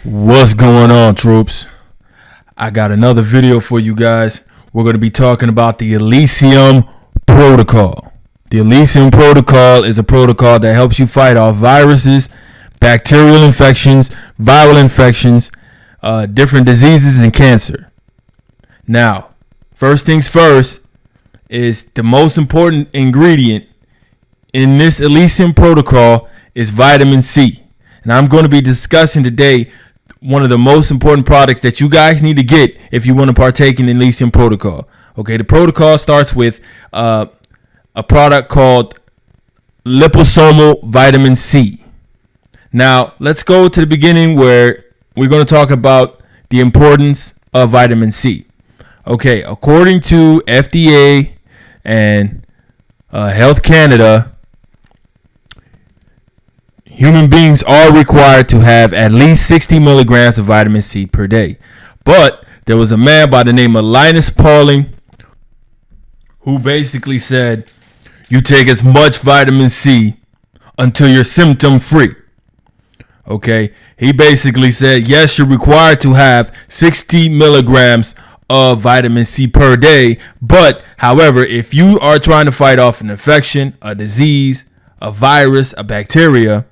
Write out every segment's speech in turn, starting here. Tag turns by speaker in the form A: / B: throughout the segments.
A: What's going on, troops? I got another video for you guys. We're going to be talking about the Elysium protocol. The Elysium protocol is a protocol that helps you fight off viruses, bacterial infections, viral infections, different diseases, and cancer. Now, first things first is the most important ingredient in this Elysium protocol is vitamin C. And I'm going to be discussing today one of the most important products that you guys need to get if you want to partake in the Elysium protocol. Okay, the protocol starts with a product called liposomal vitamin C. Now, let's go to the beginning where we're going to talk about the importance of vitamin C. Okay, according to FDA and Health Canada, human beings are required to have at least 60 milligrams of vitamin C per day. But there was a man by the name of Linus Pauling who basically said, you take as much vitamin C until you're symptom free. Okay, he basically said, yes, you're required to have 60 milligrams of vitamin C per day. But however, if you are trying to fight off an infection, a disease, a virus, a bacteria,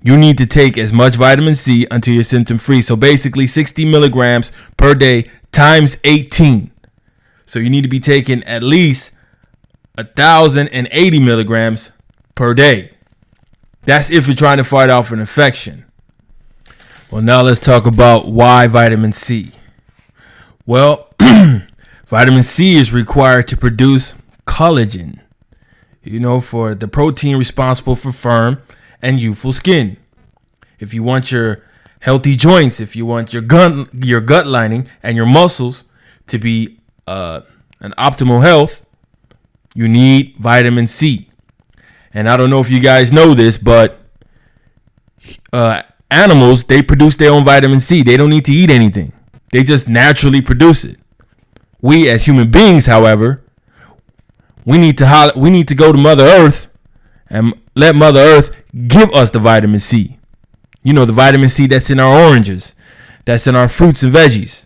A: you need to take as much vitamin C until you're symptom free. So basically 60 milligrams per day times 18. So you need to be taking at least 1,080 milligrams per day. That's if you're trying to fight off an infection. Well, now let's talk about why vitamin C. Well, vitamin C is required to produce collagen, for the protein responsible for firm and youthful skin. If you want your healthy joints, if you want your gut lining and your muscles to be an optimal health, you need vitamin C. And I don't know if you guys know this, but animals, they produce their own vitamin C. They don't need to eat anything. They just naturally produce it. We as human beings, however, we need to go to Mother Earth and let Mother Earth give us the vitamin C. The vitamin C that's in our oranges, that's in our fruits and veggies.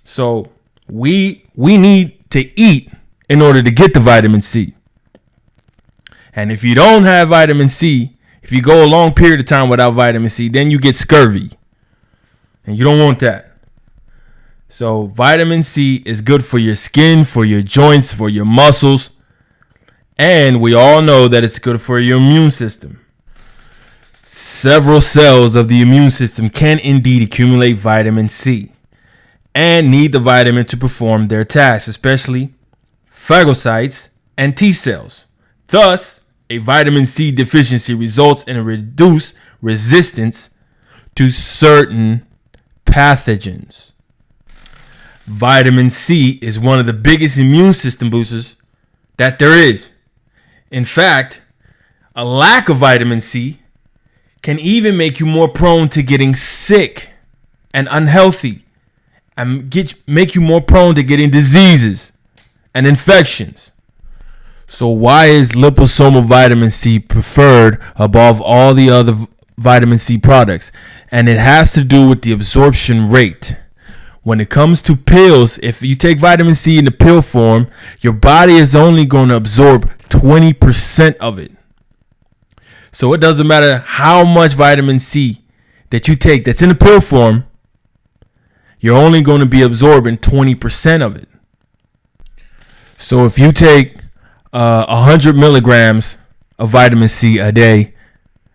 A: So we need to eat in order to get the vitamin C. And if you don't have vitamin C, if you go a long period of time without vitamin C, then you get scurvy. And you don't want that. So vitamin C is good for your skin, for your joints, for your muscles. And we all know that it's good for your immune system. Several cells of the immune system can indeed accumulate vitamin C and need the vitamin to perform their tasks, especially phagocytes and T cells. Thus, a vitamin C deficiency results in a reduced resistance to certain pathogens. Vitamin C is one of the biggest immune system boosters that there is. In fact, a lack of vitamin C can even make you more prone to getting sick and unhealthy and make you more prone to getting diseases and infections. So why is liposomal vitamin C preferred above all the other vitamin C products? And it has to do with the absorption rate. When it comes to pills, if you take vitamin C in the pill form, your body is only going to absorb 20% of it. So it doesn't matter how much vitamin C that you take that's in the pill form, you're only going to be absorbing 20% of it. So if you take 100 milligrams of vitamin C a day,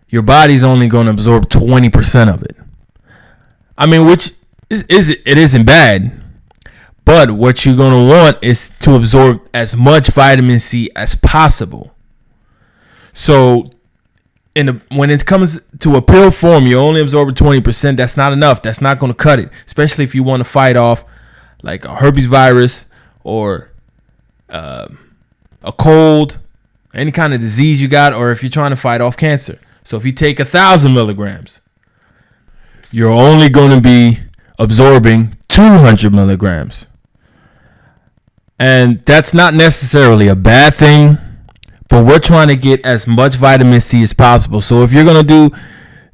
A: your body's only going to absorb 20% of it. I mean, which it isn't bad, but what you're going to want is to absorb as much vitamin C as possible. So when it comes to a pill form, you only absorb 20%. That's not enough. That's not going to cut it, especially if you want to fight off like a herpes virus or a cold, any kind of disease you got, or if you're trying to fight off cancer. So if you take 1,000 milligrams, you're only going to be absorbing 200 milligrams. And that's not necessarily a bad thing, but we're trying to get as much vitamin C as possible. So if you're going to do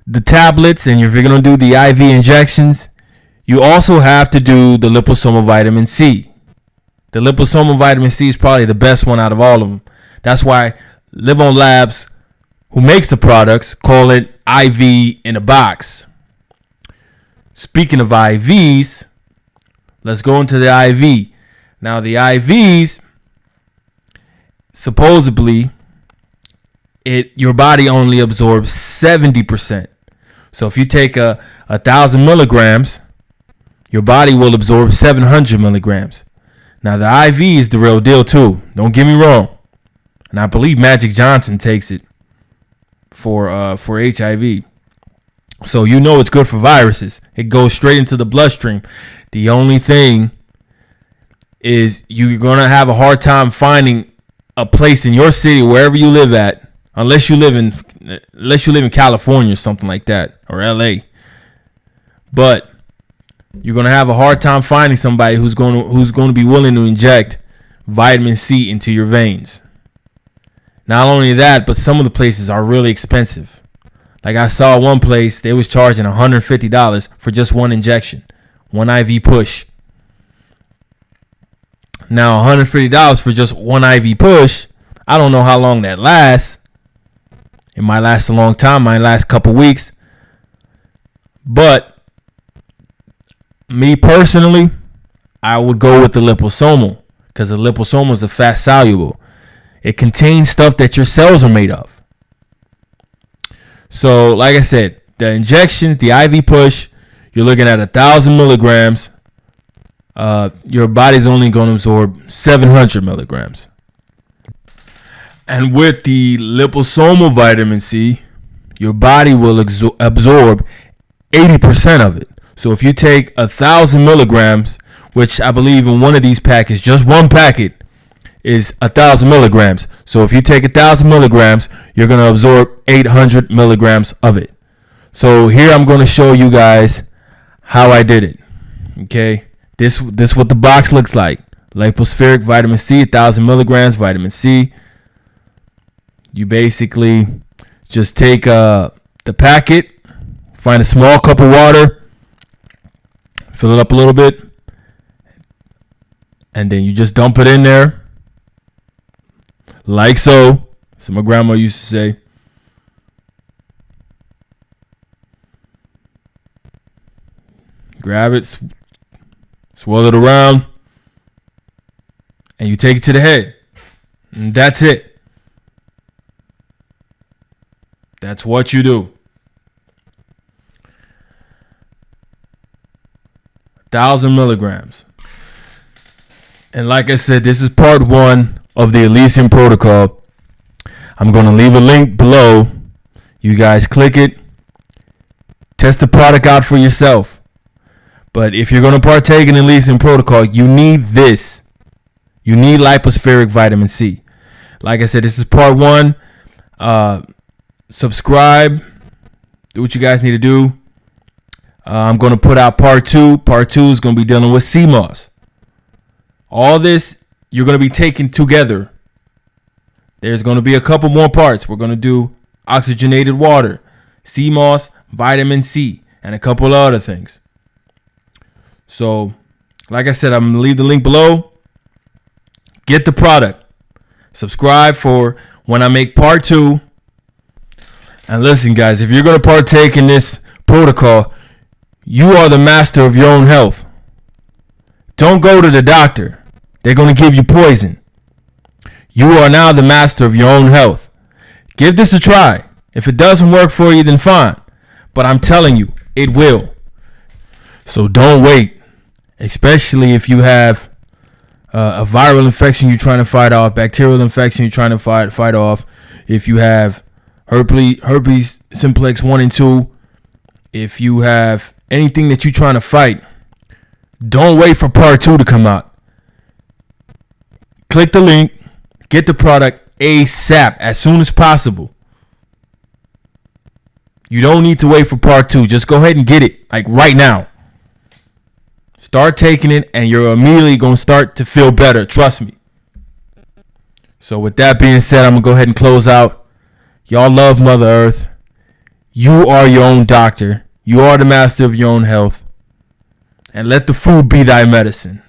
A: the tablets and if you're going to do the IV injections, you also have to do the liposomal vitamin C. The liposomal vitamin C is probably the best one out of all of them. That's why Livon Labs, who makes the products, call it IV in a box. Speaking of IVs, let's go into the IV. Now, the IVs, supposedly, your body only absorbs 70%. So if you take 1,000 milligrams, your body will absorb 700 milligrams. Now, the IV is the real deal, too. Don't get me wrong. And I believe Magic Johnson takes it for HIV. So you know it's good for viruses. It goes straight into the bloodstream. The only thing is you're going to have a hard time finding a place in your city, wherever you live at, unless you live in California or something like that, or LA. But you're going to have a hard time finding somebody who's going to be willing to inject vitamin C into your veins. Not only that, but some of the places are really expensive. Like I saw one place, they was charging $150 for just one injection, one IV push. Now, $150 for just one IV push, I don't know how long that lasts. It might last a long time, might last a couple weeks. But me personally, I would go with the liposomal because the liposomal is a fat soluble. It contains stuff that your cells are made of. So, like I said, the injections, the IV push, you're looking at 1,000 milligrams. Your body's only going to absorb 700 milligrams. And with the liposomal vitamin C, your body will absorb 80% of it. So if you take 1,000 milligrams, which I believe in one of these packets, just one packet is 1,000 milligrams. So if you take 1,000 milligrams, you're going to absorb 800 milligrams of it. So here I'm going to show you guys how I did it. Okay, this what the box looks like. Lipospheric vitamin C, 1,000 milligrams vitamin C. You basically just take the packet, find a small cup of water, fill it up a little bit, and then you just dump it in there. Like so. So my grandma used to say. Grab it, swirl it around, and you take it to the head. And that's it. That's what you do. 1,000 milligrams. And like I said, this is part 1 of the Elysium protocol. I'm going to leave a link below. You guys click it. Test the product out for yourself. But if you're going to partake in the Elysium protocol, you need this. You need lipospheric vitamin C. Like I said, this is part 1. Subscribe. Do what you guys need to do. I'm going to put out part 2. Part 2 is going to be dealing with sea moss. All this you're going to be taking together. There's going to be a couple more parts. We're going to do oxygenated water, sea moss, vitamin C, and a couple of other things. So, like I said, I'm going to leave the link below. Get the product. Subscribe for when I make part 2. And listen, guys, if you're going to partake in this protocol, you are the master of your own health. Don't go to the doctor. They're going to give you poison. You are now the master of your own health. Give this a try. If it doesn't work for you, then fine. But I'm telling you, it will. So don't wait. Especially if you have a viral infection you're trying to fight off, bacterial infection you're trying to fight off. If you have herpes simplex 1 and 2, if you have anything that you're trying to fight, don't wait for part 2 to come out. Click the link, get the product ASAP, as soon as possible. You don't need to wait for part 2. Just go ahead and get it, like right now. Start taking it, and you're immediately going to start to feel better. Trust me. So with that being said, I'm going to go ahead and close out. Y'all love Mother Earth. You are your own doctor. You are the master of your own health. And let the food be thy medicine.